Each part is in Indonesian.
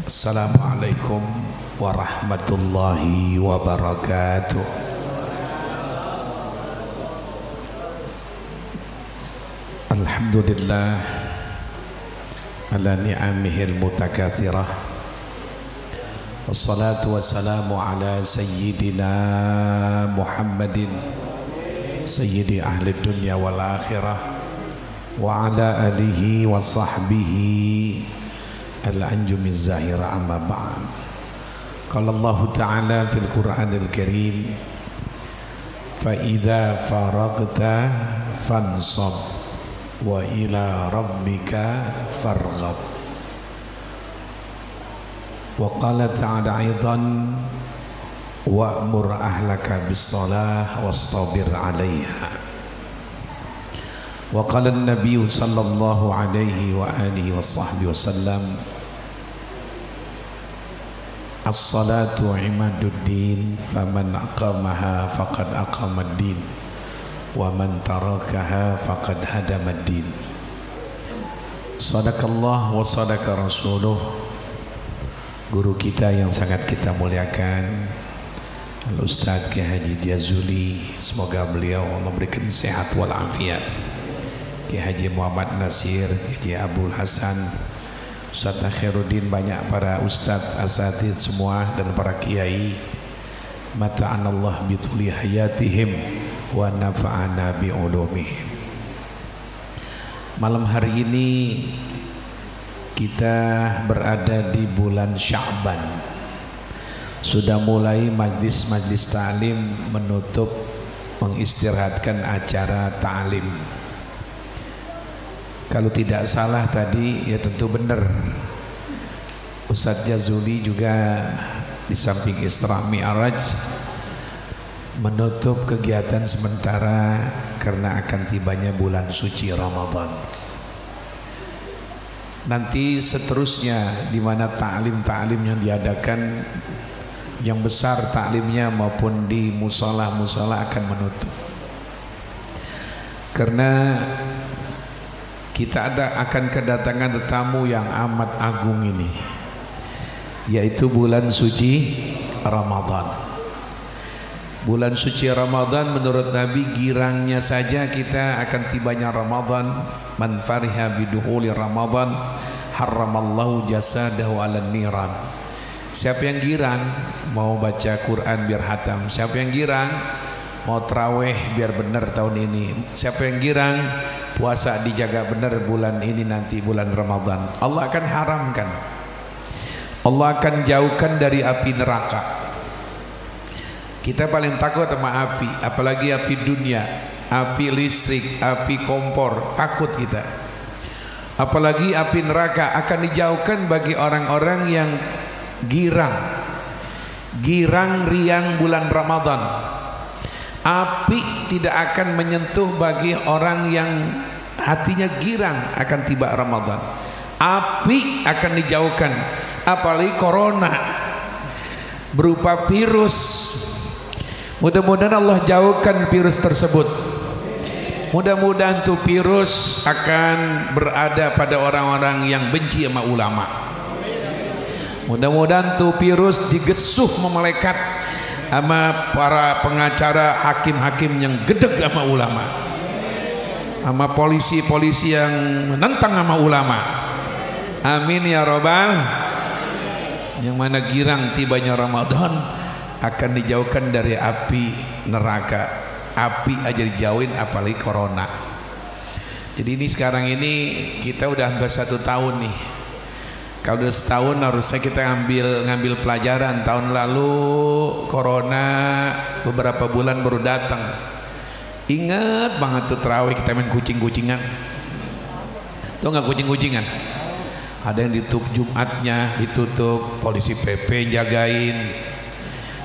Assalamualaikum warahmatullahi wabarakatuh. Alhamdulillah ala ni'amihil mutakathirah. Wassalatu wassalamu ala sayyidina Muhammadin sayyidi ahli dunya wal akhirah wa ala alihi wa sahbihi al-anjumiz zahira amma ba'd. Qala Allah Ta'ala fil Qur'anil Karim, fa idza faragta fansab wa ila rabbika farghab. Wa qala ta'ala aidan wa'mur ahlaka bis-shalah wastabir 'alaiha. Wa qala an-nabiy sallallahu alaihi wa alihi wa sahbihi wasallam, as-salatu imaduddin faman aqamaha faqad aqamad-din wa man tarakaha faqad hadamad-din. Sadaqallah wa sadaqa rasuluh. Guru kita yang sangat kita muliakan, Al-Ustadz Kiai Haji Jazuli, semoga beliau memberikan sehat wal afiat. Kiai Haji Muhammad Nasir, Kiai Haji Abdul Hasan, Ustadz Akhiruddin, banyak para ustadz, asatidz semua dan para kiai. Mata'anallah bituli hayatihim wa nafa'ana bi'ulumihim. Malam hari ini kita berada di bulan Sya'ban. Sudah mulai majlis-majlis ta'lim menutup, mengistirahatkan acara ta'lim. Kalau tidak salah tadi, ya tentu benar, Ustadz Jazuli juga di samping Isra Mi'raj menutup kegiatan sementara karena akan tibanya bulan suci Ramadan. Nanti seterusnya di mana ta'lim-ta'lim yang diadakan, yang besar ta'limnya maupun di musola-musola akan menutup. Karena kita akan kedatangan tetamu yang amat agung ini, yaitu bulan suci Ramadan. Bulan suci Ramadan menurut Nabi girangnya saja kita akan tibanya Ramadan. Man fariha biduhuli Ramadan harramallahu jasadahu ala niran. Siapa yang girang mau baca Quran biar hatam, siapa yang girang mau tarawih biar benar tahun ini, siapa yang girang puasa dijaga benar bulan ini nanti bulan Ramadan, Allah akan haramkan, Allah akan jauhkan dari api neraka. Kita paling takut sama api, apalagi api dunia, api listrik, api kompor, takut kita. Apalagi api neraka akan dijauhkan bagi orang-orang yang girang riang bulan Ramadan. Api tidak akan menyentuh bagi orang yang hatinya girang akan tiba Ramadan. Api akan dijauhkan, apalagi corona berupa virus. Mudah-mudahan Allah jauhkan virus tersebut. Mudah-mudahan tuh virus akan berada pada orang-orang yang benci sama ulama. Mudah-mudahan tuh virus digesuh memelekat sama para pengacara, hakim-hakim yang gedeg sama ulama, sama polisi-polisi yang menentang sama ulama. Amin ya robbal. Yang mana girang tibanya Ramadan akan dijauhkan dari api neraka. Api aja dijauhin, apalagi corona. Jadi ini sekarang ini kita udah hampir 1 tahun nih. Kalau udah setahun harusnya kita ngambil pelajaran. Tahun lalu corona beberapa bulan baru datang. Ingat banget tuh terawih kita main kucing-kucingan. Tuh nggak kucing-kucingan? Ada yang ditutup Jumatnya, ditutup, polisi PP jagain.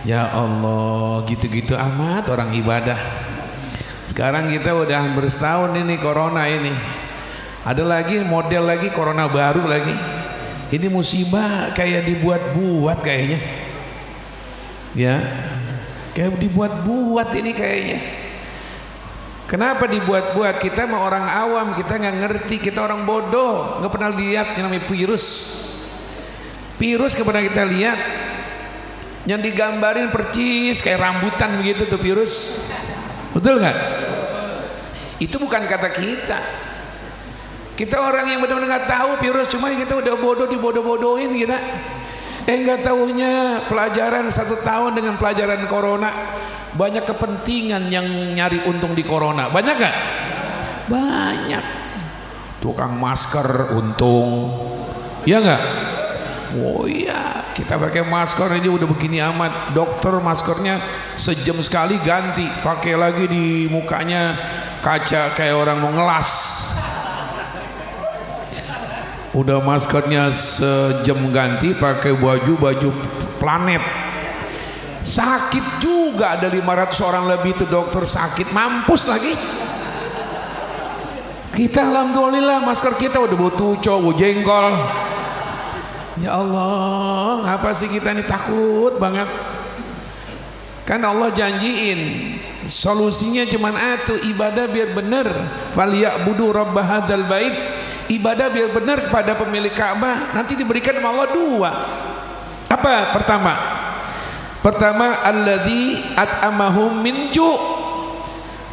Ya Allah, gitu-gitu amat orang ibadah. Sekarang kita udah hampir setahun ini corona ini. Ada lagi model lagi corona baru lagi. Ini musibah kayak dibuat-buat kayaknya. Ya, kayak dibuat-buat ini kayaknya. Kenapa dibuat-buat? Kita mah orang awam, kita nggak ngerti, kita orang bodoh, nggak pernah lihat yang namanya virus. Virus kepada kita lihat yang digambarin percis kayak rambutan begitu tuh virus. Betul nggak? Itu bukan kata kita. Kita orang yang benar-benar nggak tahu virus, cuma kita udah bodoh dibodoh-bodohin kita. Nggak tahunya pelajaran 1 tahun dengan pelajaran corona, banyak kepentingan yang nyari untung di corona. Banyak nggak? Banyak. Tukang masker untung, ya nggak? Oh iya, kita pakai masker aja udah begini amat. Dokter maskernya sejam sekali ganti, pakai lagi di mukanya kaca kayak orang mau ngelas. Udah maskernya sejam ganti, pakai baju planet. Sakit juga, ada 500 orang lebih itu dokter sakit, mampus lagi. Kita alhamdulillah masker kita udah bau tuco, bau jengkol. Ya Allah, apa sih kita ini takut banget? Kan Allah janjiin solusinya cuman atuh, ibadah biar bener. Falyabudu rabb hadzal bait, ibadah biar bener kepada pemilik Ka'bah, nanti diberikan sama Allah 2. Apa? Pertama alladzi at'amahum min ju'.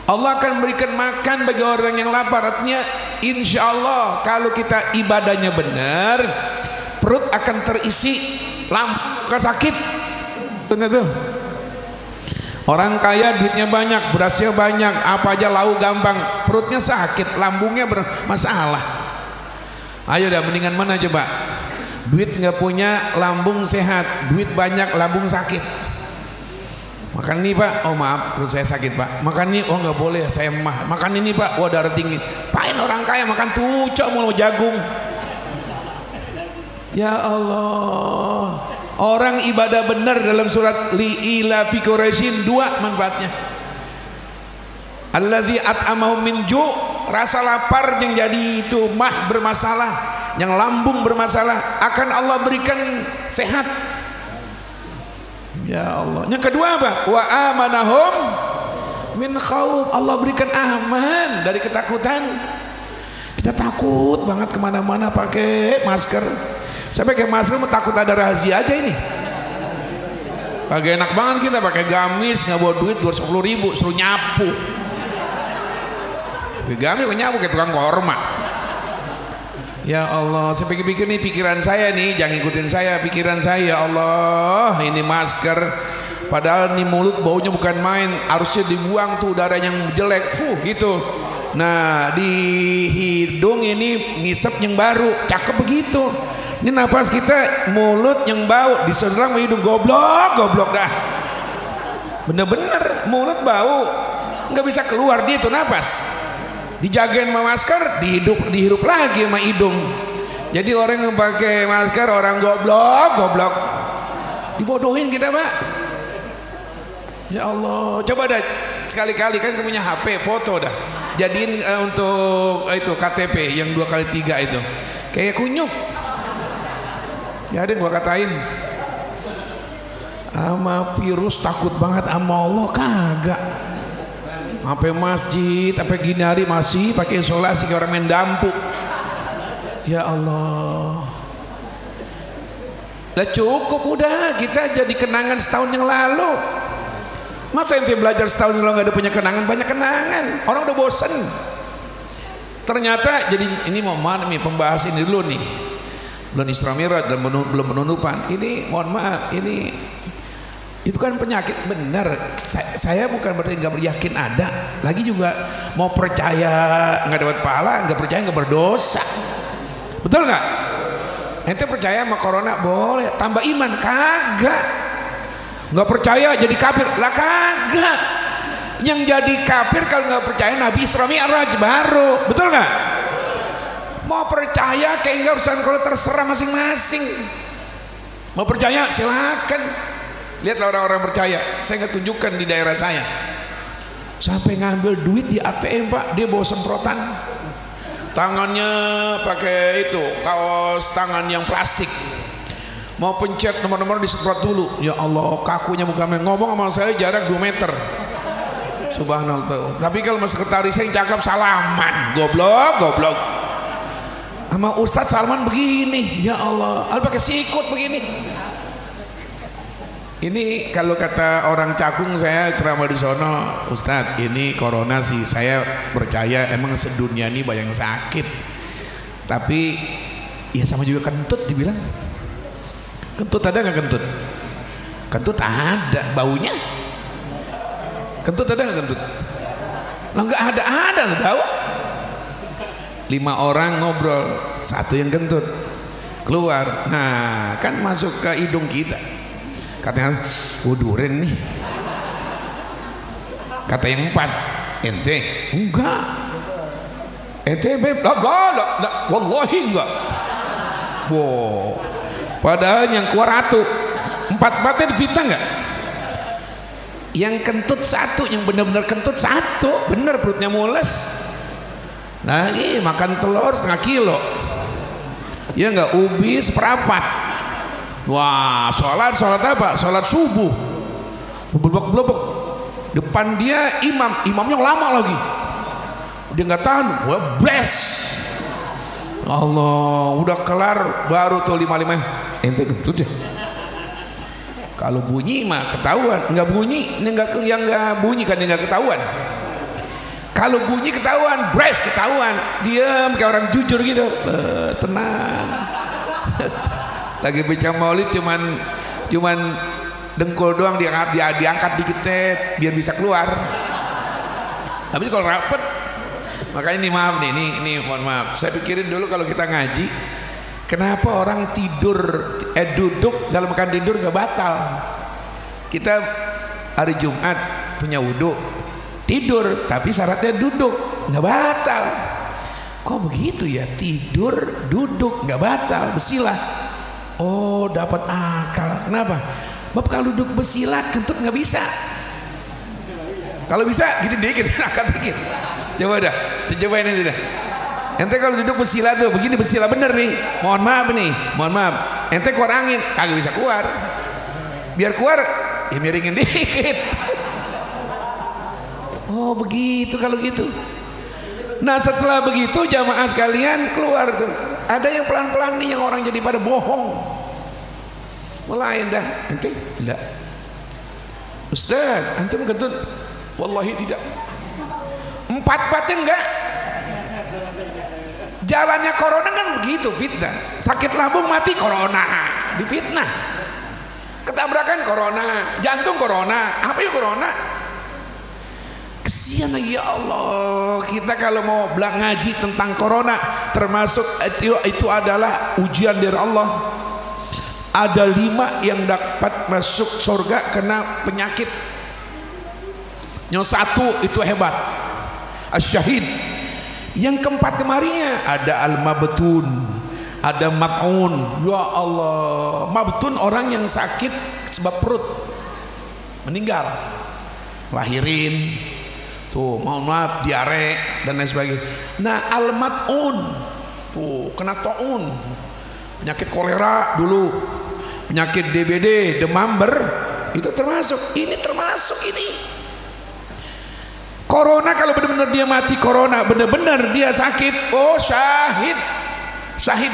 Allah akan memberikan makan bagi orang yang lapar. Artinya insyaallah kalau kita ibadahnya benar, perut akan terisi, lambung sakit. Benar tuh. Orang kaya duitnya banyak, berasnya banyak, apa aja lauk gampang, perutnya sakit, lambungnya bermasalah. Ayo dah, mendingan mana coba? Duit nggak punya, lambung sehat. Duit banyak, lambung sakit. Makan ini Pak, oh maaf perut saya sakit Pak. Makan ini, oh nggak boleh, saya mah. Makan ini Pak, wah darah tinggi. Pain orang kaya makan tucok mau jagung. Ya Allah, orang ibadah benar dalam surat Li'ila fi Quraisyin 2 manfaatnya. Alladzi at'amahum min ju', rasa lapar yang jadi itu mah bermasalah, yang lambung bermasalah, akan Allah berikan sehat. Ya Allah. Yang kedua apa? Wa amanahum min khauf, Allah berikan aman dari ketakutan. Kita takut banget kemana-mana pakai masker. Saya pakai masker mau takut ada rahasia aja ini. Kagak enak banget kita pakai gamis, nggak bawa duit 210.000 suruh nyapu. Gamis nyapu kayak tukang korma. Ya Allah, saya pikir-pikir nih pikiran saya nih, jangan ikutin saya, pikiran saya. Ya Allah, ini masker, padahal nih mulut baunya bukan main, harusnya dibuang tuh udara yang jelek, gitu. Nah di hidung ini ngisep yang baru, cakep begitu. Ini napas kita mulut yang bau, diserang sama hidung, goblok dah. Bener-bener mulut bau, nggak bisa keluar dia tuh napas. Dijagain sama masker, dihirup lagi sama hidung. Jadi orang yang pakai masker orang goblok. Dibodohin kita Pak. Ya Allah, coba dah sekali-kali, kan kamu punya HP, foto dah. Jadiin untuk itu KTP yang 2x3 itu. Kayak kunyuk. Ya ada yang gua katain. Sama virus takut banget sama Allah kagak. Sampai masjid, sampai gini hari masih pakai isolasi kayak orang main dampu. Ya Allah. Udah cukup udah, kita jadi kenangan setahun yang lalu. Masa ente belajar setahun yang lalu gak ada punya kenangan? Banyak kenangan. Orang udah bosen. Ternyata jadi ini mau mana nih pembahas ini dulu nih. Belum Isra Mi'raj dan belum penutupan. Ini mohon maaf, ini itu kan penyakit benar. Saya bukan berarti nggak beryakin ada, lagi juga mau percaya nggak dapat pahala, nggak percaya nggak berdosa. Betul nggak? Ente percaya sama corona boleh, tambah iman kagak. Nggak percaya jadi kafir lah kagak. Yang jadi kafir kalau nggak percaya Nabi Isra Mi'raj baru, betul nggak? Mau percaya kayak nggak urusan, kalau terserah masing-masing. Mau percaya silakan. Lihatlah orang-orang percaya, saya nggak tunjukkan di daerah saya. Sampai ngambil duit di ATM Pak, dia bawa semprotan. Tangannya pakai itu, kaos tangan yang plastik. Mau pencet nomor-nomor disemprot dulu. Ya Allah, kakunya bukan main. Ngomong sama saya jarak 2 meter. Subhanallah. Tapi kalau mas sekretaris saya cakap salaman, goblok. sama Ustadz Salman begini, ya Allah, pakai sikut begini. Ini kalau kata orang Cakung, saya ceramah di sono, Ustadz ini corona sih, saya percaya emang sedunia ini banyak yang sakit, tapi ya sama juga kentut dibilang. Kentut ada nggak kentut? Kentut ada, baunya. Kentut ada nggak kentut? Lah nggak ada bau. 5 orang ngobrol, 1 yang kentut keluar, nah kan masuk ke hidung kita. Katanya, duren nih. Kata yang 4, ente enggak, ente beb, wallahi enggak. Wow, padahal yang keluar 1, 4-4-nya fitnah enggak? Yang kentut 1, yang benar-benar kentut 1, bener perutnya mules. Lagi makan telur 1/2 kilo, ya enggak, ubi 1/4. Wah, sholat apa? Sholat subuh, blebek depan dia imamnya lama lagi, dia nggak tahan, wah bres. Allah, udah kelar baru tuh 5-5, ente kentut ya. Kalau bunyi mah ketahuan, nggak bunyi, ini yang nggak bunyi kan nggak ketahuan. Kalau bunyi ketahuan, bres ketahuan, diam kayak orang jujur gitu, tenang. Lagi baca maulid cuman dengkul doang diangkat dikit biar bisa keluar. Tapi kalau rapet, makanya ini maaf nih, ini mohon maaf. Saya pikirin dulu kalau kita ngaji, kenapa orang duduk dalam keadaan tidur nggak batal? Kita hari Jumat punya wudhu, tidur tapi syaratnya duduk, nggak batal. Kok begitu ya? Tidur duduk nggak batal, bersilah. Oh, dapat akal. Kenapa? Bab kalau duduk bersila kentut nggak bisa. Kalau bisa gitu dikit, angkat dikit. Coba dah, cobain ini dah. Ente kalau duduk bersila tuh begini, bersila bener nih. Mohon maaf. Ente keluar angin, kagak bisa keluar. Biar keluar, ya miringin dikit. Oh begitu kalau gitu. Nah setelah begitu jamaah sekalian keluar tuh. Ada yang pelan-pelan nih yang orang jadi pada bohong. Mulai dah, ente enggak. Ustaz, antum kentut? Wallahi tidak. 4-4-nya enggak. Jalannya corona kan begitu, fitnah. Sakit lambung mati corona, difitnah. Ketabrakan corona, jantung corona, apa ya corona? Kesian lagi ya Allah. Kita kalau mau ngaji tentang corona, termasuk itu adalah ujian dari Allah. Ada 5 yang dapat masuk surga kena penyakit. Yang 1 itu hebat, asyahid. Yang keempat kemarinya ada al-mabtun, ada mat'un. Ya Allah, mabtun orang yang sakit sebab perut, meninggal, lahirin tuh, mohon maaf, diare dan lain sebagainya. Nah al-mat'un tuh kena taun, penyakit kolera dulu, penyakit DBD, demam itu termasuk. Ini termasuk ini. Corona kalau benar-benar dia mati corona, benar-benar dia sakit, oh syahid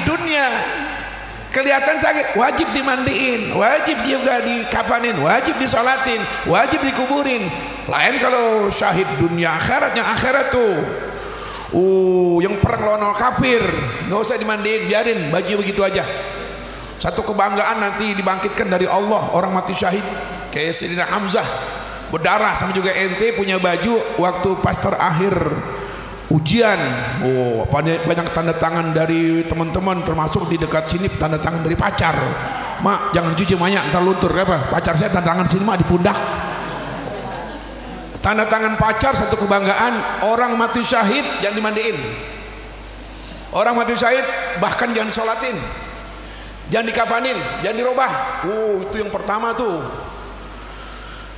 dunia. Kelihatan sakit, wajib dimandiin, wajib juga dikafanin, wajib disolatin, wajib dikuburin. Lain kalau syahid dunia, akhiratnya akhirat tuh. Yang perang lawan kafir, nggak usah dimandiin, biarin baju begitu aja. Satu kebanggaan nanti dibangkitkan dari Allah orang mati syahid, kayak Sayyidina Hamzah berdarah. Sama juga ente punya baju waktu pas terakhir ujian, banyak tanda tangan dari teman-teman, termasuk di dekat sini tanda tangan dari pacar. Mak jangan cuci banyak ntar luntur, apa pacar saya tanda tangan sini mak di pundak. Tanda tangan pacar satu kebanggaan. Orang mati syahid jangan dimandiin, orang mati syahid bahkan jangan sholatin, jangan dikafanin, jangan dirobah. Itu yang pertama tuh,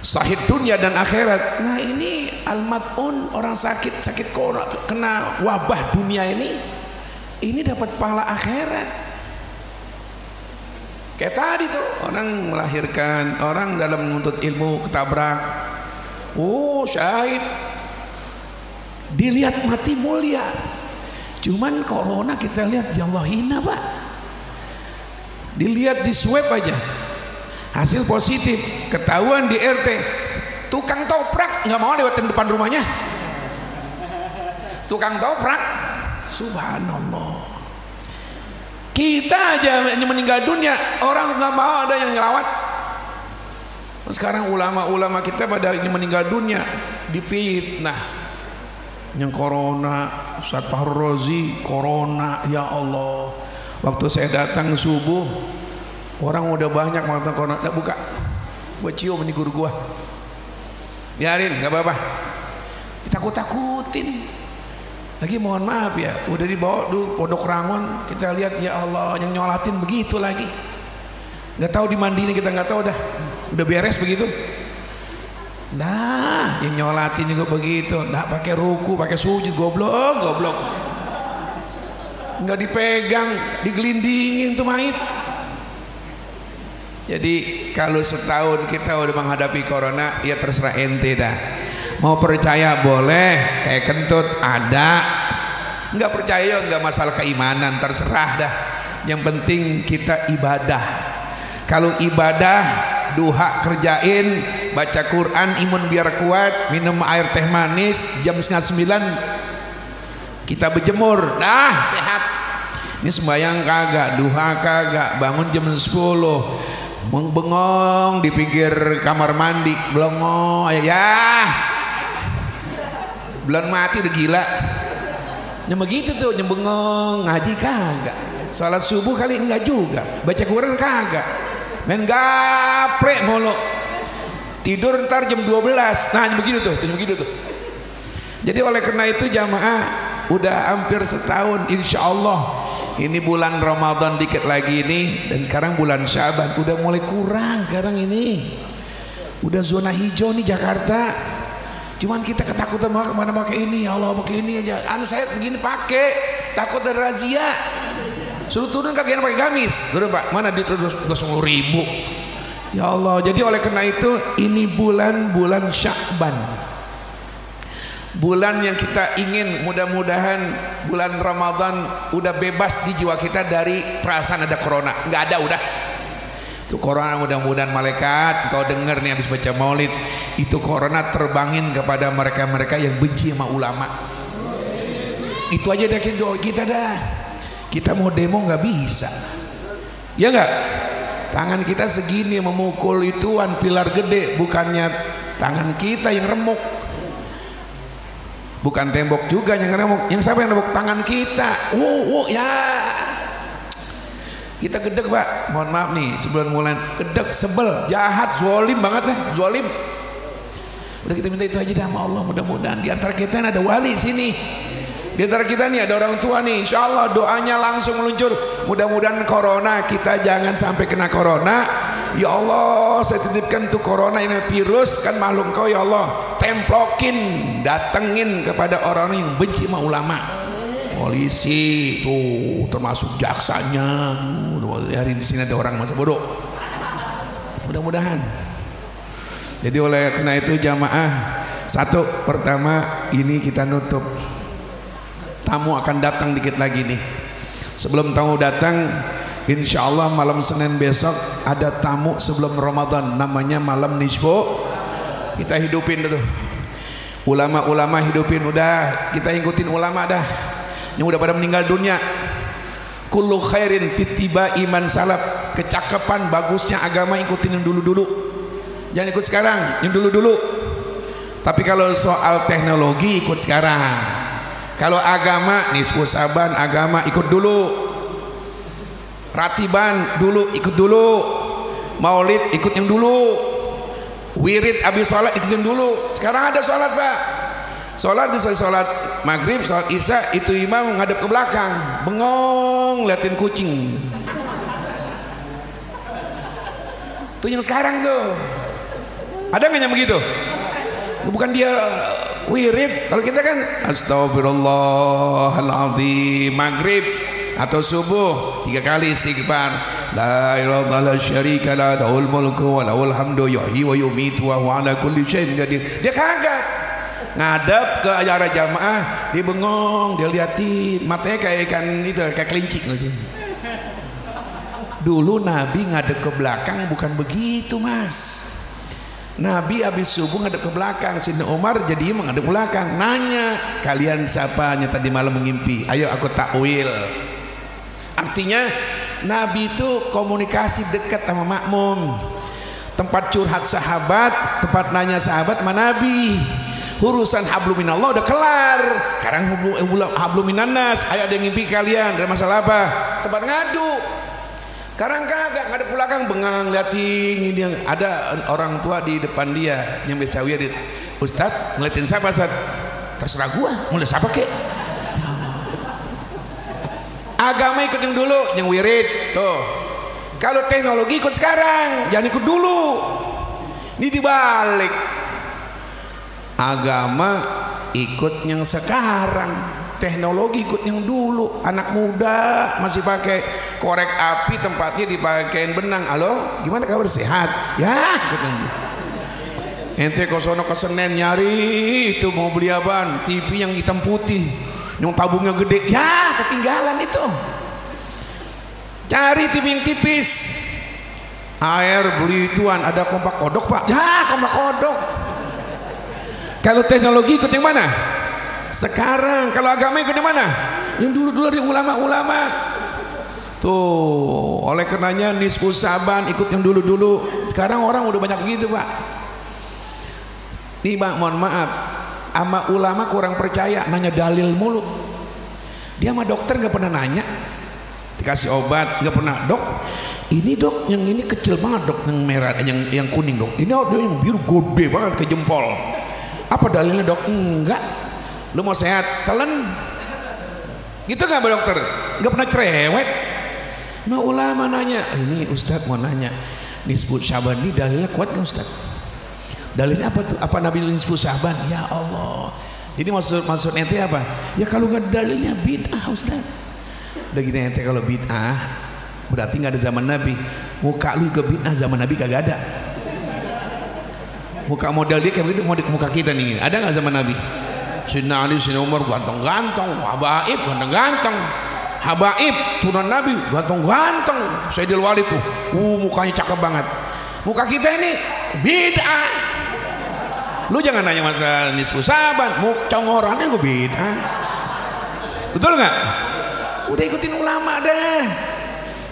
syahid dunia dan akhirat. Nah ini al-mat'un, orang sakit corona, kena wabah dunia ini dapat pahala akhirat. Kayak tadi tuh orang melahirkan, orang dalam menuntut ilmu ketabrak, syahid, dilihat mati mulia. Cuman corona kita lihat, ya Allah hina Pak. Dilihat di swab aja, hasil positif, ketahuan di RT. Tukang toprak nggak mau lewatin depan rumahnya. Tukang toprak, subhanallah. Kita aja meninggal dunia, orang nggak mau ada yang ngelawat. Sekarang ulama-ulama kita pada ingin meninggal dunia difitnah. Yang corona, Ustaz Fahru Rozi, corona, ya Allah. Waktu saya datang subuh, orang udah banyak mengatakan corona. Nggak buka, gua cium ini guru gua. Biarin, nggak apa-apa. Ditakut-takutin. Lagi mohon maaf ya, udah dibawa dulu Pondok Rangon, kita lihat ya Allah yang nyolatin begitu lagi. Nggak tahu dimandiin, kita nggak tahu dah. Udah beres begitu. Nah, yang nyolatin juga begitu, nggak pakai ruku, pakai sujud, goblok. Nggak dipegang, digelindingin tuh mayit. Jadi kalau setahun kita udah menghadapi corona, ya terserah ente dah. Mau percaya boleh, kayak kentut ada. Nggak percaya nggak masalah keimanan, terserah dah. Yang penting kita ibadah. Kalau ibadah, duha kerjain, baca Quran, imun biar kuat, minum air teh manis, jam 8:30 kita berjemur, dah sehat. Ini sembahyang kagak, duha kagak, bangun jam 10, bengong di pinggir kamar mandi, belongong ya, belum mati udah gila. Yang begitu tuh, nyembengong, ngaji kagak, sholat subuh kali enggak juga, baca Quran kagak, main gaplek mulu, tidur ntar jam 12. Nah begitu tuh. Jadi oleh karena itu jamaah, udah hampir setahun insya Allah. Ini bulan Ramadan dikit lagi ini, dan sekarang bulan Syaban udah mulai kurang. Sekarang ini udah zona hijau nih Jakarta. Cuman kita ketakutan mana pakai ini, ya Allah pakai ini aja. Saya begini pakai, takut ada razia. Suruh turun kagak pakai gamis. Turun Pak, mana di 20.000. Ya Allah, jadi oleh karena itu ini bulan Sya'ban. Bulan yang kita ingin mudah-mudahan bulan Ramadan udah bebas di jiwa kita dari perasaan ada corona. Enggak ada udah. Itu corona mudah-mudahan malaikat kau dengar nih habis baca maulid, itu corona terbangin kepada mereka-mereka yang benci sama ulama. Itu aja dah kita dah. Kita mau demo nggak bisa, ya nggak? Tangan kita segini memukul ituan pilar gede, bukannya tangan kita yang remuk, bukan tembok juga yang remuk. Yang siapa yang remuk? Tangan kita. Ya, kita gedek Pak. Mohon maaf nih, sebelum mulai gedek, sebel, jahat, zolim banget deh, zolim. Udah kita minta itu aja dah sama Allah. Mudah-mudahan di antara kita ada wali sini. Di antara kita nih ada orang tua nih, insya Allah doanya langsung meluncur. Mudah-mudahan corona kita jangan sampai kena corona. Ya Allah, saya titipkan tuh corona ini virus kan makhluk kau ya Allah, templokin, datengin kepada orang yang benci sama ulama, polisi tuh termasuk jaksanya. Hari di sini ada orang masa bodoh. Mudah-mudahan. Jadi oleh karena itu jamaah, satu pertama ini kita nutup. Tamu akan datang dikit lagi nih. Sebelum tamu datang, insya Allah malam Senin besok ada tamu sebelum Ramadan, namanya malam nisfu. Kita hidupin tuh. Ulama-ulama hidupin, udah kita ikutin ulama dah. Yang udah pada meninggal dunia. Kullu khairin fittiba iman salaf. Kecakapan bagusnya agama ikutin yang dulu-dulu. Jangan ikut sekarang, yang dulu-dulu. Tapi kalau soal teknologi ikut sekarang. Kalau agama, nisfu saban agama ikut dulu, ratiban dulu ikut dulu, maulid ikut yang dulu, wirid abis sholat ikut yang dulu. Sekarang ada sholat Pak, sholat bisa sholat maghrib, sholat isya, itu imam ngadep ke belakang, bengong liatin kucing. Tuh yang sekarang tuh, ada nggak yang begitu? Bukan dia wirid. Kalau kita kan astagfirullahaladzim maghrib atau subuh 3 kali istighfar, la ilaha illallah syarika la lahul mulku wa lahul hamdu yuhyi wa yumitu wa huwa ala kulli syai'in qadir. Dia kagak ngadep ke acara jamaah, dia bengong, dia liatin, matanya kayak ikan itu, kayak kelinci gitu. Dulu Nabi ngadep ke belakang bukan begitu, Mas. Nabi habis subuh ngadep ke belakang, Sayyidina Umar jadi menghadap ke belakang, nanya, kalian siapa yang tadi malam mengimpi? Ayo aku takwil. Artinya Nabi itu komunikasi dekat sama makmum, tempat curhat sahabat, tempat nanya sahabat sama Nabi. Urusan hablum minallah udah kelar, sekarang hablum minannas. Ayo ada yang ngimpi kalian, ada masalah apa? Tempat ngadu. Sekarang kagak, ngadep belakang bengang liatin ini. Ada orang tua di depan dia yang bisa wirid. Ustaz ngeliatin siapa, Ustaz? Terserah gua, mau lihat siapa kek? Agama ikut yang dulu, yang wirid tuh. Kalau teknologi ikut sekarang, jangan ikut dulu. Ini dibalik. Agama ikut yang sekarang, teknologi ikut yang dulu. Anak muda masih pakai korek api, tempatnya dipakein benang. Halo, gimana kabar, sehat? Ya, gitu. Ente ke sono ke Senen nyari itu mau beli apaan? TV yang hitam putih, yang tabungnya gede. Ya, ketinggalan itu. Cari TV yang tipis. Air beli ituan, ada kompak kodok, Pak. Ya, kompak kodok. Kalau teknologi ikut yang mana? Sekarang. Kalau agama ikut yang mana? Yang dulu-dulu dari ulama-ulama. Tuh, oleh karenanya nisfu saban ikut yang dulu-dulu. Sekarang orang udah banyak begitu, Pak. Nih, Pak, mohon maaf, sama ulama kurang percaya, nanya dalil mulu. Dia sama dokter nggak pernah nanya. Dikasih obat nggak pernah, dok, ini dok, yang ini kecil banget dok, yang merah, yang kuning dok. Ini ada yang biru gede banget ke jempol. Apa dalilnya dok? Enggak. Lu mau sehat, telan. Gitu nggak, Pak dokter? Nggak pernah cerewet. Nah, ulama nanya, ini Ustadz mau nanya, nisfu saban ini dalilnya kuat nggak Ustadz? Dalilnya apa tuh? Apa Nabi nisfu saban? Ya Allah. Jadi maksud ente apa? Ya kalau nggak dalilnya bid'ah Ustadz. Udah gini ente, kalau bid'ah berarti nggak ada zaman Nabi. Muka lu ke bid'ah zaman Nabi kagak ada. Muka model dia kayak begitu, muka kita nih ada nggak zaman Nabi? Sayyidina Ali, Sayyidina Umar ganteng-ganteng, Habaib ganteng-ganteng, Habaib turunan Nabi ganteng-ganteng, Sayyidil Walid tuh, mukanya cakep banget. Muka kita ini bid'ah. Lu jangan nanya masa nisfu saban, conggorannya gue bid'ah. Betul nggak? Udah ikutin ulama dah,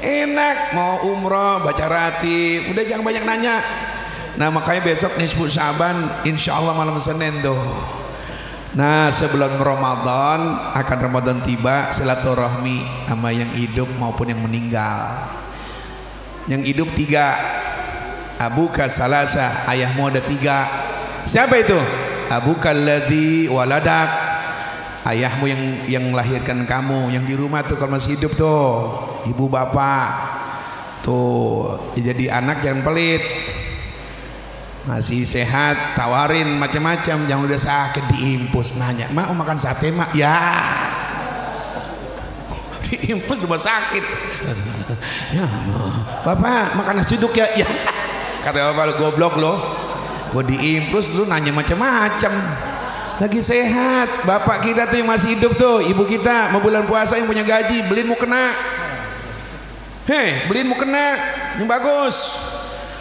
enak. Mau umroh baca ratib, udah jangan banyak nanya. Nah, makanya besok nisfu saban insya Allah malam Senin tuh. Nah, sebelum Ramadan, akan Ramadan tiba, silaturahmi sama yang hidup maupun yang meninggal. Yang hidup 3, abuka salasa, ayahmu ada 3. Siapa itu? Abuka alladzi waladak, ayahmu yang melahirkan kamu, yang di rumah tuh kalau masih hidup tuh, ibu bapak tuh. Jadi anak jangan pelit, masih sehat tawarin macam-macam, jangan udah sakit diimpus nanya, mak mau makan sate mak? Ya diimpus udah sakit. Ya bapak makan nasi uduk ya? Ya kata bapak, goblok lo, gue diimpus lu nanya macam-macam. Lagi sehat bapak kita tuh yang masih hidup tuh, ibu kita mau bulan puasa yang punya gaji, beliin mukena. Beliin mukena yang bagus.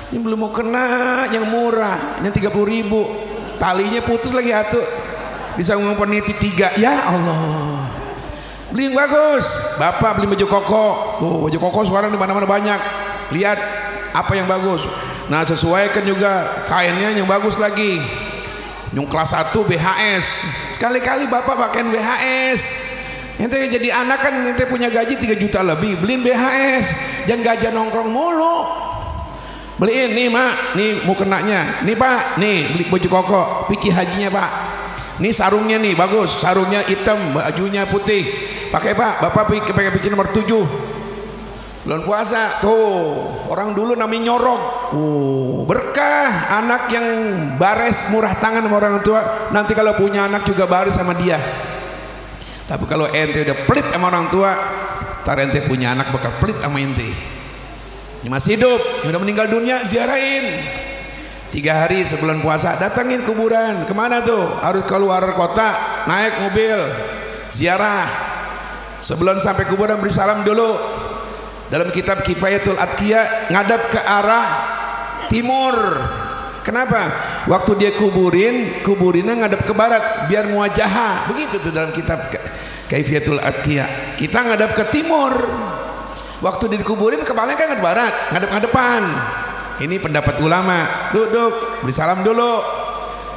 Ini belum mau kena yang murah, yang 30.000, talinya putus lagi atuh, bisa ngomong peniti 3. Ya Allah, beli yang bagus. Bapak beli baju koko, tuh baju koko sekarang di mana-mana banyak. Lihat apa yang bagus. Nah, sesuaikan juga kainnya yang bagus lagi. Yang kelas 1 BHS, sekali-kali bapak pakaian BHS. Ente jadi anak kan, ente punya gaji 3 juta lebih, beliin BHS, jangan gajah nongkrong mulu. Beliin nih mak, nih mau kenanya, nih pak, nih beli baju koko, pici hajinya pak, nih sarungnya nih bagus, sarungnya hitam, bajunya putih, pakai pak, bapak pakai pici nomor 7, bulan puasa, tuh orang dulu namanya nyorok, berkah, anak yang bares murah tangan sama orang tua, nanti kalau punya anak juga baris sama dia. Tapi kalau ente udah pelit sama orang tua, ntar ente punya anak bakal pelit sama ente. Yang masih hidup, yang udah meninggal dunia ziarahin. 3 hari sebelum puasa datangin kuburan. Kemana tuh? Harus keluar kota, naik mobil ziarah. Sebelum sampai kuburan beri salam dulu. Dalam kitab Kifayatul Atqiya ngadap ke arah timur. Kenapa? Waktu dia kuburinnya ngadap ke barat biar muwajahah. Begitu tuh dalam kitab Kifayatul Atqiya. Kita ngadap ke timur. Waktu dikuburin kepalanya kan ngadap barat, ngadap ke depan. Ini pendapat ulama. Duduk, beri salam dulu.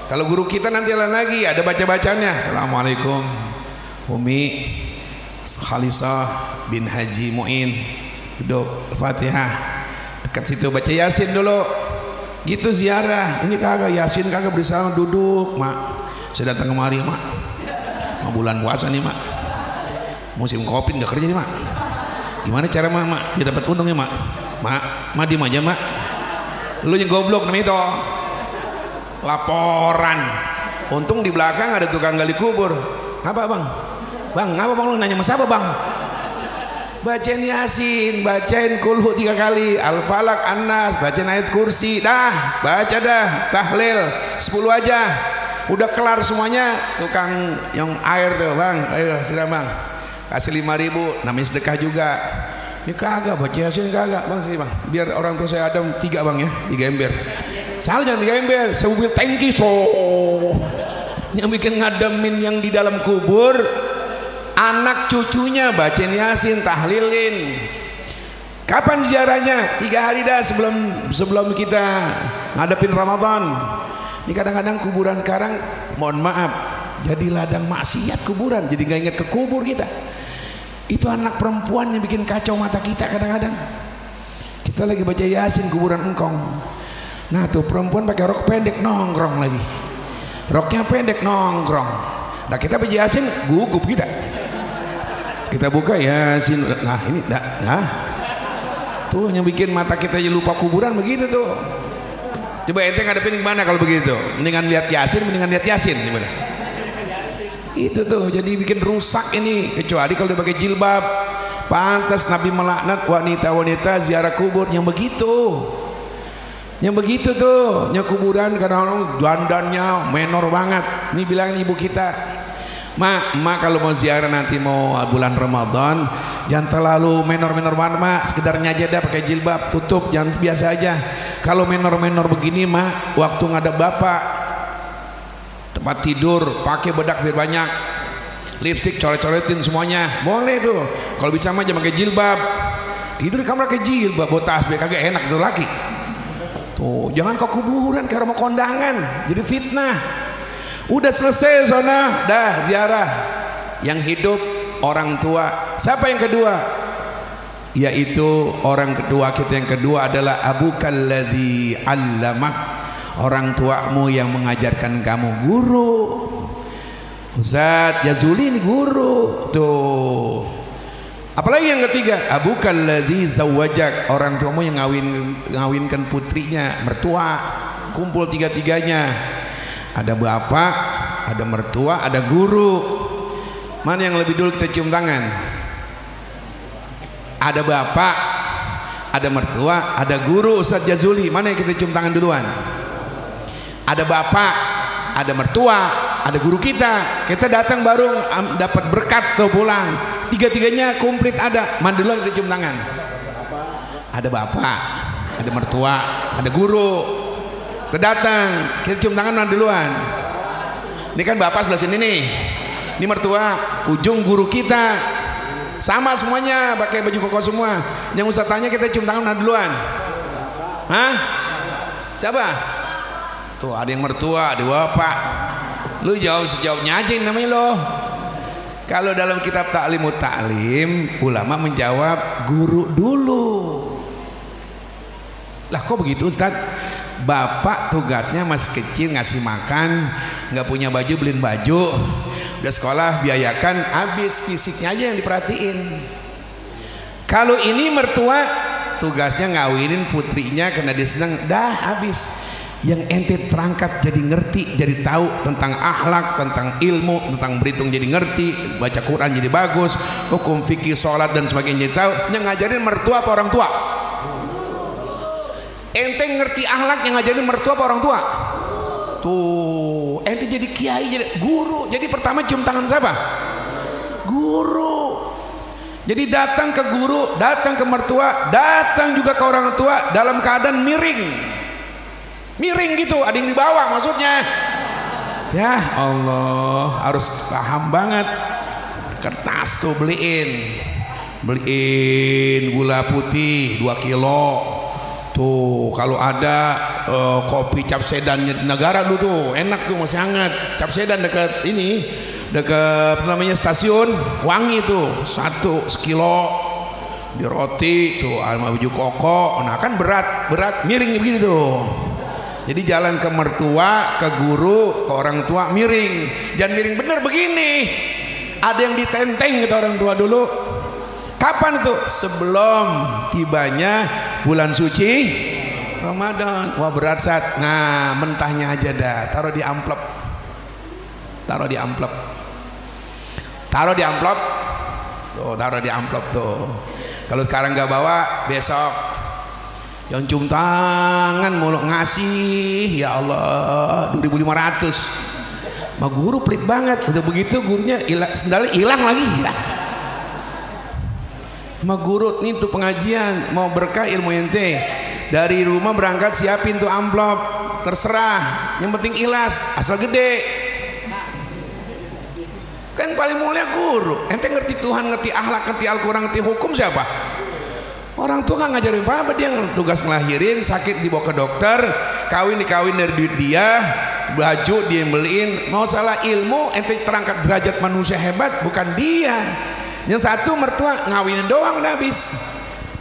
Kalau guru kita nanti lain lagi ada baca-bacanya. Assalamualaikum Umi Khalisah bin Haji Muin. Duduk, Fatihah. Dekat situ baca Yasin dulu. Gitu ziarah. Ini kagak Yasin, kagak beri salam, duduk, Mak. Saya datang kemari, Mak. Mau bulan puasa nih, Mak. Musim kopi nggak kerja nih, Mak. Gimana cara Mak? Dia dapat untung ya, Mak. Mak diem aja, Mak. Lu yang goblok namanya itu. Laporan. Untung di belakang ada tukang gali kubur. Apa, Bang? Bang, ngapa Bang lu nanya sama siapa, Bang? Bacain Yasin, bacain Kulhu 3 kali, Al-Falaq, An-Nas, bacain ayat kursi, dah, baca dah, tahlil 10 aja, udah kelar semuanya. Tukang yang air tuh, Bang, ayo silakan Bang, kasih 5.000, namanya sedekah juga. Ini kagak baca Yasin kagak, Bang, sini Bang, biar orang tua saya ada 3 Bang ya, 3 ember. Salah jangan 3 ember, semobil tangki so. Yang bikin ngademin yang di dalam kubur anak cucunya bacain Yasin, tahlilin. Kapan ziarahnya? 3 hari dah sebelum kita ngadepin Ramadan. Ini kadang-kadang kuburan sekarang, mohon maaf, jadi ladang maksiat kuburan, jadi gak ingat ke kubur kita. Itu anak perempuan yang bikin kacau mata kita kadang-kadang. Kita lagi baca Yasin kuburan engkong. Nah tuh perempuan pakai rok pendek nongkrong lagi. Roknya pendek nongkrong. Nah kita baca Yasin gugup kita. Kita buka Yasin, nah ini nah tuh yang bikin mata kita lupa kuburan begitu tuh. Coba ente ngadepin gimana kalau begitu? Mendingan lihat Yasin gimana? Itu tuh jadi bikin rusak ini. Kecuali kalau dia pakai jilbab. Pantas Nabi melaknat wanita-wanita ziarah kubur yang begitu. Yang begitu tuh, yang kuburan kadang-kadang dandannya menor banget. Ini bilang ibu kita, Mak kalau mau ziarah nanti mau bulan Ramadan jangan terlalu menor-menor banget, Mak. Sekedarnya aja dah pakai jilbab, tutup, jangan biasa aja. Kalau menor-menor begini, Mak, waktu ngadep Bapak tempat tidur pakai bedak biar banyak. Lipstik coret-coretin semuanya. Boleh tuh. Kalau bisa mah jangan pakai jilbab. Tidur di kamar pakai jilbab, bawa tasbih kagak enak tuh laki. Tuh, jangan ke kuburan kayak rumah kondangan. Jadi fitnah. Udah selesai zona, dah ziarah. Yang hidup orang tua. Siapa yang kedua? Yaitu orang kedua kita yang kedua adalah abukal ladzi 'allamak. Orang tuamu yang mengajarkan kamu, guru. Ustaz Jazuli ini guru. Tuh. Apalagi yang ketiga, abukal ladzi zawwajak. Orang tuamu yang ngawinkan putrinya, mertua. Kumpul tiga-tiganya. Ada bapak, ada mertua, ada guru. Mana yang lebih dulu kita cium tangan? Ada bapak, ada mertua, ada guru. Ustaz Jazuli, mana yang kita cium tangan duluan? Ada bapak, ada mertua, ada guru kita. Kita datang baru dapat berkat tuh pulang. Tiga-tiganya komplit ada. Mana duluan kita cium tangan? Ada bapak, ada mertua, ada guru. Terdatang, kita cium tangan mana duluan? Ini kan bapak sebelah sini nih. Ini mertua, ujung guru kita. Sama semuanya, pakai baju koko semua. Yang usah tanya kita cium tangan mana duluan? Hah? Siapa? Tuh ada yang mertua, ada bapak. Lu jawab sejawabnya aja yang namanya lo. Kalau dalam kitab Ta'limut Ta'lim, ulama menjawab guru dulu. Lah kok begitu Ustaz? Bapak tugasnya masih kecil ngasih makan, nggak punya baju beliin baju, udah sekolah biayakan, habis fisiknya aja yang diperhatiin. Kalau ini mertua tugasnya ngawinin putrinya karena dia senang, dah habis. Yang ente terangkat jadi ngerti, jadi tahu tentang akhlak, tentang ilmu, tentang berhitung jadi ngerti, baca Quran jadi bagus, hukum fikih, sholat dan sebagainya jadi tahu. Yang ngajarin mertua apa orang tua? Ente ngerti akhlak yang ngajarin mertua apa orang tua? Tuh, ente jadi kiai, jadi guru. Jadi pertama cium tangan siapa? Guru. Jadi datang ke guru, datang ke mertua, datang juga ke orang tua dalam keadaan miring. Miring gitu, ada yang di bawah maksudnya. Ya Allah, harus paham banget. Kertas tuh beliin gula putih 2 kilo. Tuh kalau ada kopi cap sedannya di negara dulu tuh enak tuh, masih hangat. Cap sedan dekat ini, dekat namanya stasiun wangi tuh, 1 sekilo di roti tuh sama baju koko. Nah kan berat miring begini tuh. Jadi jalan ke mertua, ke guru, ke orang tua miring. Jangan miring bener begini. Ada yang ditenteng kata orang tua dulu. Kapan tuh? Sebelum tibanya bulan suci Ramadan. Wah berat saat. Nah mentahnya aja dah, taruh di amplop. Taruh di amplop. Taruh di amplop. Tuh, taruh di amplop tuh. Kalau sekarang nggak bawa, besok yang cium tangan mulu ngasih. Ya Allah, 2.500. Ma guru pelit banget. Udah begitu gurunya sendalnya hilang lagi. Ma guru nih tuh pengajian mau berkah ilmu ente, dari rumah berangkat siapin tuh amplop, terserah, yang penting ikhlas asal gede. Kan paling mulia guru. Ente ngerti Tuhan, ngerti akhlak, ngerti Al-Quran, ngerti hukum siapa? Orang tua nggak ngajarin apa-apa. Dia tugas ngelahirin, sakit dibawa ke dokter, kawin dikawin dari duit dia, baju dia yang beliin. Mau salah ilmu, ente terangkat derajat manusia hebat, bukan dia. Yang satu mertua ngawinin doang udah habis.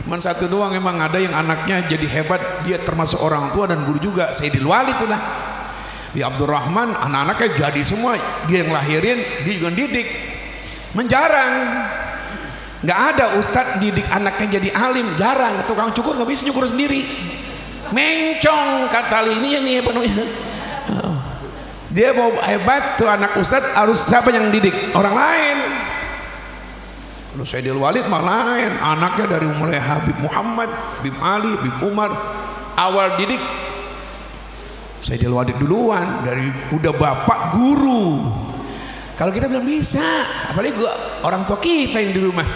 Cuman satu doang emang ada yang anaknya jadi hebat, dia termasuk orang tua dan guru juga. Sayyidil Walid tuh lah. Di Abdurrahman anak-anaknya jadi semua, dia yang lahirin, dia juga didik. Menjarang. Nggak ada ustadz didik anaknya jadi alim, jarang. Tukang cukur nggak bisa nyukur sendiri. Mencong kata ini yang nih penuhnya. Dia mau hebat tuh anak ustadz, harus siapa yang didik? Orang lain. Kalau Sayyidil Walid mah lain, anaknya dari mulai Habib Muhammad, Habib Ali, Habib Umar, awal didik Sayyidil Walid duluan, dari udah bapak guru. Kalau kita belum bisa, apalagi orang tua kita yang di rumah.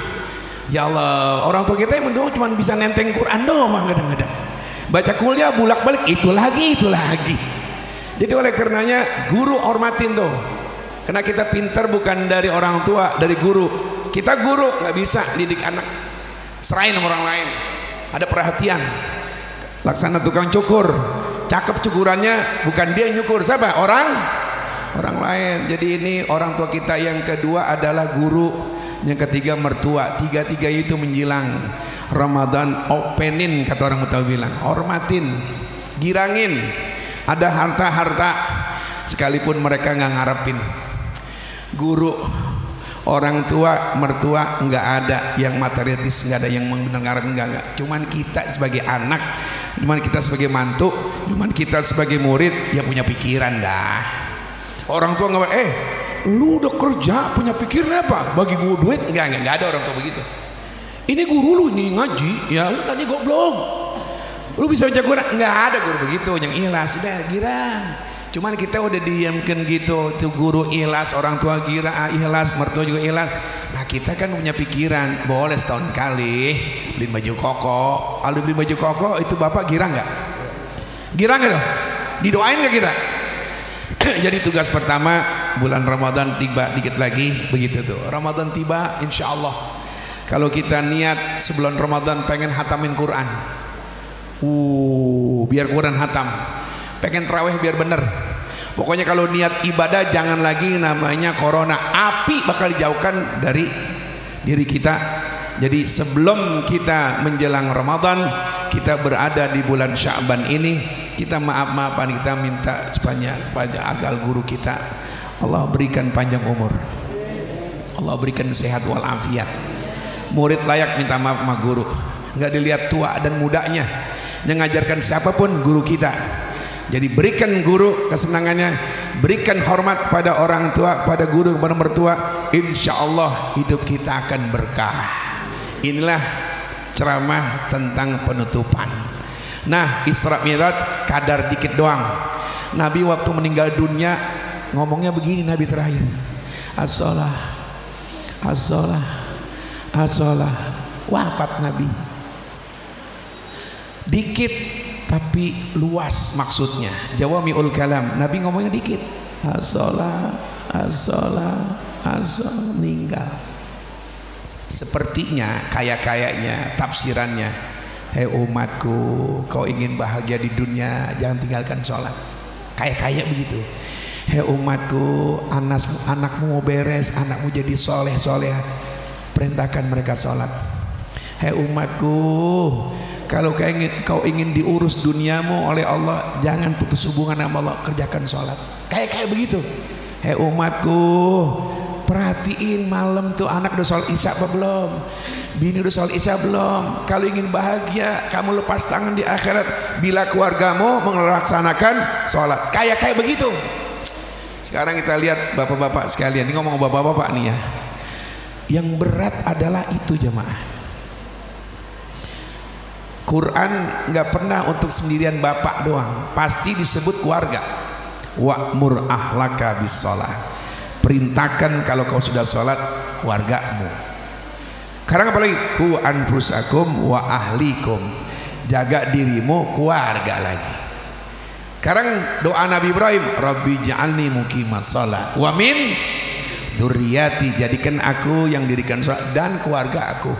Ya Allah, orang tua kita yang mendung cuma bisa nenteng Quran doang kadang-kadang. Baca kuliah bulak-balik itu lagi. Jadi oleh karenanya guru hormatin tuh. Karena kita pintar bukan dari orang tua, dari guru. Kita guru nggak bisa didik anak, serain sama orang lain. Ada perhatian. Laksana tukang cukur, cakep cukurannya, bukan dia yang nyukur, siapa? Orang lain. Jadi ini orang tua kita. Yang kedua adalah guru, yang ketiga mertua. Tiga itu menjilang Ramadan, openin kata orang Betawi bilang, hormatin, girangin. Ada harta sekalipun mereka nggak ngarepin. Guru, orang tua, mertua nggak ada yang materialis, nggak ada yang mendengarkan, nggak. Cuman kita sebagai anak, cuman kita sebagai mantu, cuman kita sebagai murid ya punya pikiran dah. Orang tua nggak, lu udah kerja punya pikiran apa? Bagi gue duit? Nggak ada orang tua begitu. Ini guru lu ini ngaji, ya lu tadi goblok. Lu bisa baca Quran? Nggak ada guru begitu, yang ikhlas udah girang. Cuman kita udah diamkan gitu, tuh guru ikhlas, orang tua ikhlas, mertua juga ikhlas. Nah kita kan punya pikiran, boleh setahun sekali beli baju koko. Kalau beli baju koko itu bapak girang nggak? Girang nggak dong? Didoain nggak kita? Jadi tugas pertama bulan Ramadan tiba dikit lagi begitu tuh. Ramadan tiba, insya Allah. Kalau kita niat sebelum Ramadan pengen hatamin Quran, biar Quran hatam. Pengen terawih biar bener. Pokoknya kalau niat ibadah jangan lagi namanya corona. Api bakal dijauhkan dari diri kita. Jadi sebelum kita menjelang Ramadan, kita berada di bulan Sya'ban ini, kita maaf-maafan, kita minta supaya agar guru kita Allah berikan panjang umur, Allah berikan sehat walafiat. Murid layak minta maaf sama guru, nggak dilihat tua dan mudanya. Yang ngajarkan siapapun guru kita. Jadi berikan guru kesenangannya, berikan hormat pada orang tua, pada guru, pada mertua. Insya Allah hidup kita akan berkah. Inilah ceramah tentang penutupan. Nah, Isra Mi'raj kadar dikit doang. Nabi waktu meninggal dunia ngomongnya begini, Nabi terakhir, as-shalah, as-shalah, as-shalah. Wafat Nabi. Dikit tapi luas maksudnya. Jawami'ul kalam. Nabi ngomongnya dikit. As-shalah, as-shalah, as-shalah, meninggal. Sepertinya kaya-kayanya tafsirannya, hei umatku, kau ingin bahagia di dunia, jangan tinggalkan sholat. Kaya-kaya begitu. Hei umatku, anakmu mau beres, anakmu jadi soleh-soleh, perintahkan mereka sholat. Hei umatku, kalau kau ingin diurus duniamu oleh Allah, jangan putus hubungan sama Allah, kerjakan sholat. Kayak begitu. Hei umatku, perhatiin malam tuh anak udah sholat isya apa belum, bini udah sholat isya belum. Kalau ingin bahagia, kamu lepas tangan di akhirat bila keluargamu melaksanakan sholat. Kayak begitu. Sekarang kita lihat bapak-bapak sekalian, ini ngomong bapak-bapak nih ya, yang berat adalah itu jemaah. Quran nggak pernah untuk sendirian bapak doang, pasti disebut keluarga. Wa'mur ahlaka bis sholat, perintahkan kalau kau sudah sholat keluargamu. Sekarang apalagi ku anfusakum wa ahlikum, jaga dirimu, keluarga lagi. Sekarang doa Nabi Ibrahim, Rabbi ja'alni muqimas sholat wa min dzurriyyati, jadikan aku yang dirikan sholat dan keluarga aku.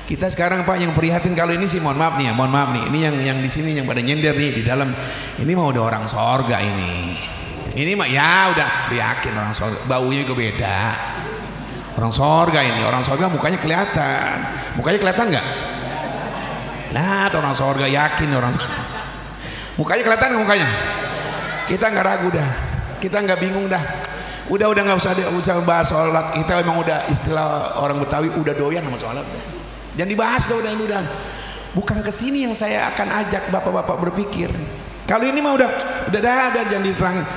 Kita sekarang Pak yang prihatin kalau ini sih, mohon maaf nih, ini yang di sini yang pada nyender nih di dalam, ini mah udah orang sorga ini. Ini mah ya udah yakin orang sorga, baunya juga beda. Orang sorga ini, orang sorga mukanya kelihatan nggak? Nah, orang sorga yakin orang. Mukanya kelihatan nggak mukanya? Kita nggak ragu dah, kita nggak bingung dah. Udah nggak usah bahas sholat. Kita memang udah istilah orang Betawi udah doyan sama sholat. Jangan dibahas udah. Bukan kesini yang saya akan ajak bapak-bapak berpikir. Kalau ini mah udah jangan diterangin.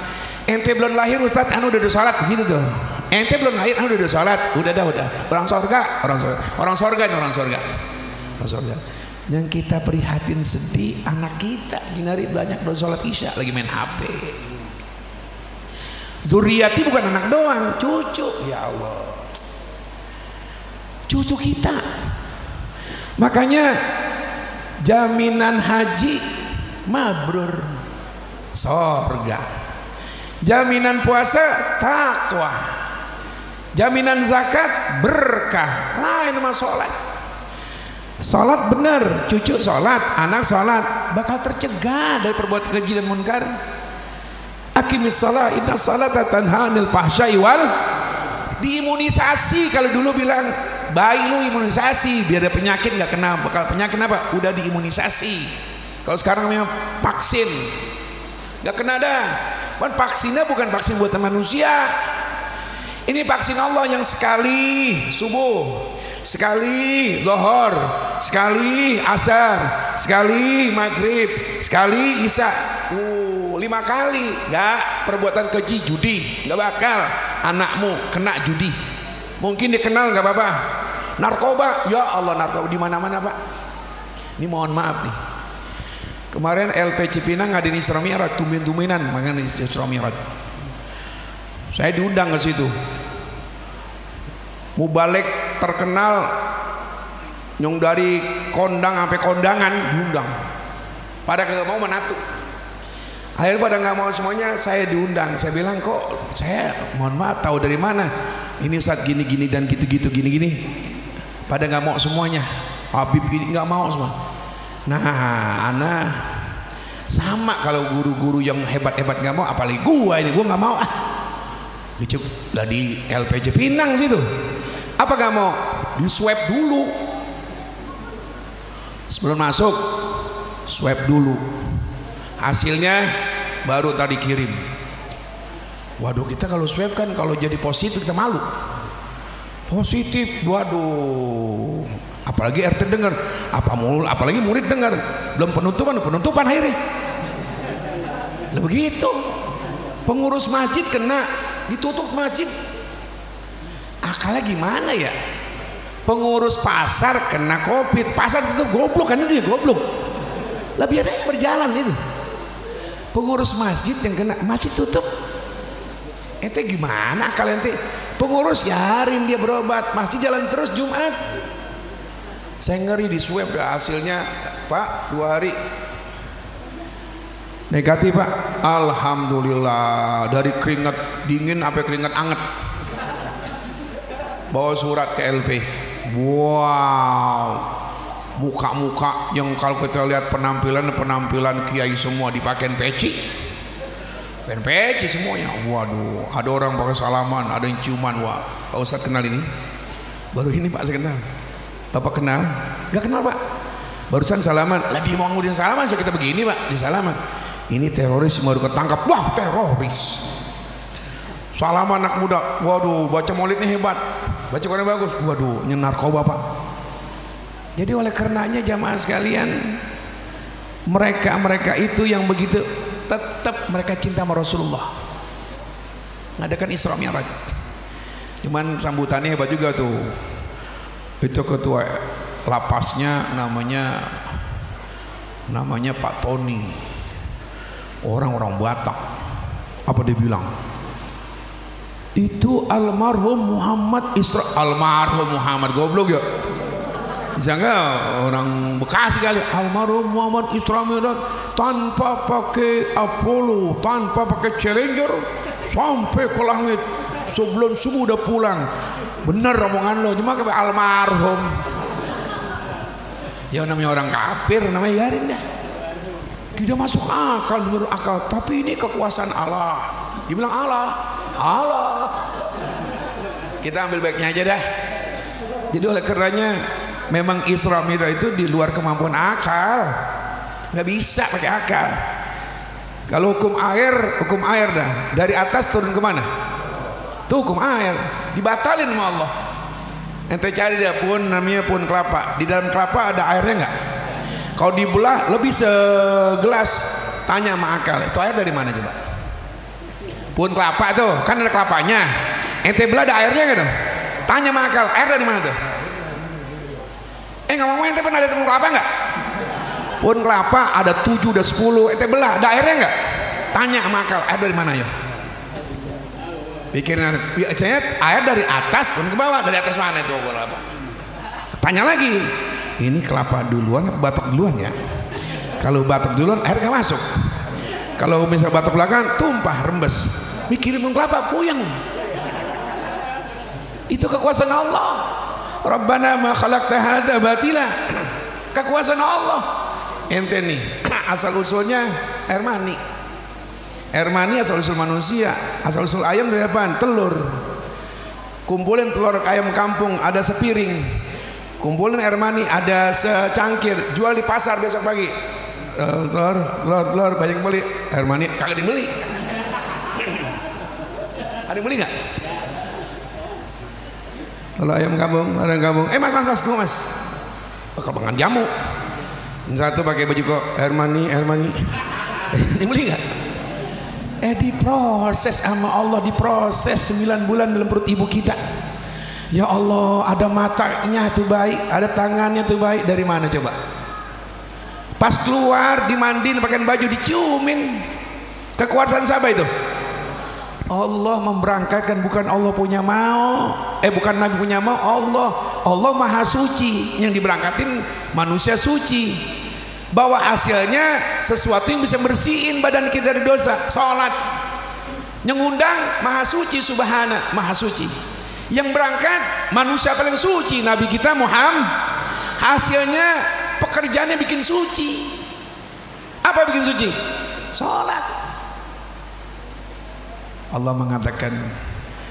Ente belum lahir Ustaz, udah sholat begitu tuh. Ente belum lahir, udah sholat, udah. Orang sorga. Yang kita prihatin sedih, anak kita ginari banyak belum sholat isya, lagi main HP. Zuriati bukan anak doang, cucu. Ya Allah, cucu kita. Makanya jaminan haji mabrur, sorga. Jaminan puasa takwa. Jaminan zakat berkah. Lain sama sholat. Sholat benar, cucu sholat, anak sholat, bakal tercegah dari perbuatan keji dan munkar. Aqimis shalah, inna sholata tanha 'anil fahsya'i wal. Diimunisasi. Kalau dulu bilang bayi lu imunisasi biar ada penyakit nggak kena. Bakal penyakit apa? Udah diimunisasi. Kalau sekarang namanya vaksin, nggak kena dah. Kan vaksinnya bukan vaksin buatan manusia. Ini vaksin Allah yang sekali subuh, sekali zuhur, sekali asar, sekali maghrib, sekali isya. 5 kali. Nggak perbuatan keji, judi, nggak bakal anakmu kena judi. Mungkin dikenal nggak apa-apa. Narkoba, ya Allah, narkoba di mana-mana Pak. Ini mohon maaf nih. Kemarin LP Cipinang ngadain Isra Mi'raj, tumin-tuminan makan Isra Mi'raj. Saya diundang ke situ. Mubalek terkenal yang dari kondang sampai kondangan diundang. Pada kagak mau menatu. Akhirnya pada nggak mau semuanya, saya diundang. Saya bilang, kok saya mohon maaf tahu dari mana? Ini Ustaz gini-gini dan gitu-gitu gini-gini. Pada nggak mau semuanya. Habib ini nggak mau semua. Nah, anak sama kalau guru-guru yang hebat-hebat nggak mau, apalagi gua nggak mau. Lah di LPJ Pinang situ. Apa nggak mau? Di swab dulu. Sebelum masuk, swab dulu. Hasilnya baru tadi kirim. Waduh, kita kalau swab kan kalau jadi positif kita malu. Positif, waduh. Apalagi RT dengar, apalagi murid dengar. Belum penutupan akhirnya. Lah begitu. Pengurus masjid kena, ditutup masjid. Akalnya gimana ya? Pengurus pasar kena Covid, pasar tutup, goblok kan itu ya, goblok. Lah biar aja berjalan itu. Pengurus masjid yang kena, masjid tutup. Ente gimana kalian ente? Pengurus yarin dia berobat, masjid jalan terus Jumat. Saya ngeri di swab hasilnya, Pak 2 hari negatif Pak. Alhamdulillah, dari keringat dingin sampai keringat anget. Bawa surat ke LP. Wow, muka-muka yang kalau kita lihat penampilan kiai semua dipakein peci semuanya. Waduh, ada orang pakai salaman, ada yang ciuman. Wah, Pak Ustadz kenal ini? Baru ini Pak saya kenal. Bapak kenal? Gak kenal Pak. Barusan salaman. Lah dia mau ngudin salaman, so kita begini Pak, di salaman. Ini teroris baru ketangkap. Wah, teroris. Salaman anak muda. Waduh, baca maulidnya hebat. Baca Quran bagus. Waduh, narkoba Pak. Jadi oleh karenanya jamaah sekalian, mereka itu yang begitu tetap mereka cinta sama Rasulullah. Ngadakan Isra Mi'raj. Cuman sambutannya hebat juga tuh. Itu ketua lapasnya namanya Pak Tony. Orang-orang Batak. Apa dia bilang? Itu almarhum Muhammad goblok ya. Disangka orang Bekasi kali. Almarhum Muhammad Isra Mi'raj tanpa pakai Apollo, tanpa pakai Challenger sampai ke langit, sebelum subuh udah pulang. Bener omongan lo, cuma kayak almarhum. Ya namanya orang kafir, namanya yarin dah. Tidak masuk akal, menurut akal. Tapi ini kekuasaan Allah. Dibilang Allah. Kita ambil baiknya aja dah. Jadi oleh karenanya memang Isra Mi'raj itu di luar kemampuan akal. Nggak bisa pakai akal. Kalau hukum air dah. Dari atas turun kemana? Tuh hukum air. Dibatalin sama Allah. Ente cari dia namanya pohon kelapa. Di dalam kelapa ada airnya nggak? Kalau dibelah lebih segelas, tanya sama akal. Itu air dari mana coba? Pohon kelapa tuh kan ada kelapanya. Ente belah ada airnya nggak tuh? Tanya sama akal. Air dari mana tuh? Ngomong ente pernah lihat pohon kelapa nggak? Pohon kelapa ada 7, ada 10. Ente belah ada airnya nggak? Tanya sama akal. Air dari mana ya? Pikirin biasanya air dari atas turun ke bawah. Dari atas mana itu kelapa? Tanya lagi. Ini kelapa duluan atau batok duluan ya? Kalau batok duluan air gak masuk. Kalau misal batok belakang tumpah rembes. Mikirin pohon kelapa puyeng. Itu kekuasaan Allah. Rabbana ma khalaqta hadza batila. Kekuasaan Allah. Ente nih asal usulnya air mani. Air mani asal usul manusia. Asal usul ayam dari apaan? Telur. Kumpulin telur ayam kampung ada sepiring. Kumpulin air mani ada secangkir. Jual di pasar besok pagi. Telur banyak beli. Air mani kagak dibeli. Ada yang beli nggak? Kalau ayam kampung, ada yang kampung. Mas. Bakal makan jamu. Satu pakai baju kok air mani. Dibeli nggak? Diproses sama Allah, diproses 9 bulan dalam perut ibu kita. Ya Allah, ada matanya tuh baik, ada tangannya tuh baik. Dari mana coba? Pas keluar dimandiin, pakaian baju, diciumin. Kekuasaan siapa itu? Allah memberangkatkan, bukan Allah punya mau. Bukan Nabi punya mau, Allah maha suci. Yang diberangkatin manusia suci. Bahwa hasilnya sesuatu yang bisa bersihin badan kita dari dosa. Sholat. Yang ngundang maha suci, subhana, maha suci. Yang berangkat manusia paling suci, Nabi kita Muhammad. Hasilnya pekerjaannya bikin suci. Apa bikin suci? Sholat. Allah mengatakan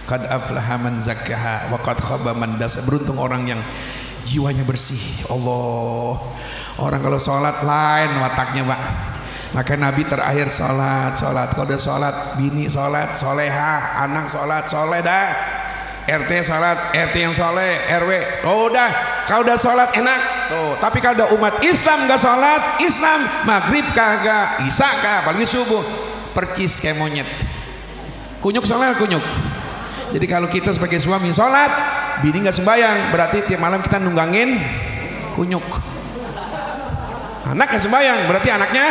qad aflaha man zakkaha wa qad khaba man dassaha. Beruntung orang yang jiwanya bersih. Allah, orang kalau sholat lain wataknya Pak. Maka Nabi terakhir sholat. Kalau udah sholat, bini sholat, soleha, anak sholat, soleh dah. RT sholat, RT yang soleh, RW. Oh udah, kalau udah sholat enak. Tuh, tapi kalau udah umat Islam nggak sholat, Islam maghrib kagak, isya kagak, apalagi subuh, percis kayak monyet. Kunyuk sholat, kunyuk. Jadi kalau kita sebagai suami sholat, bini nggak sembahyang, berarti tiap malam kita nunggangin kunyuk. Anak nggak sembahyang berarti anaknya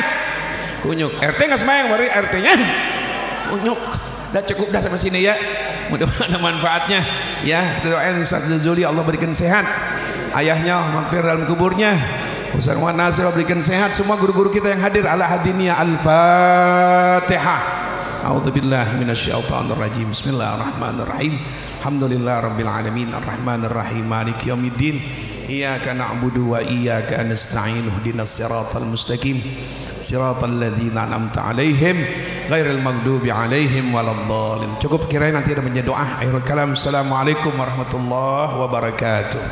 kunyuk. RT nggak sembahyang berarti RT-nya kunyuk. Udah cukup dah sampai sini ya. Mudah-mudahan ada manfaatnya ya. Kita doain Ustaz Zazuli Allah berikan sehat, ayahnya maghfir dalam kuburnya, Ustaz Muhammad Nasir Allah berikan sehat, semua guru-guru kita yang hadir. Ala hadiniya al-Fatihah. A'udzubillahi minasyaitonir rajim. Bismillahirrahmanirrahim. Alhamdulillahirabbil alamin arrahmanir rahim maliki yaumiddin. Iyyaka na'budu wa iyyaka nasta'in ihdinas siratal mustaqim siratal ladzina an'amta 'alaihim ghairil maghdubi 'alaihim waladdallin. Cukup kirain nanti ada menjadi doa akhirul kalam. Assalamualaikum warahmatullahi wabarakatuh.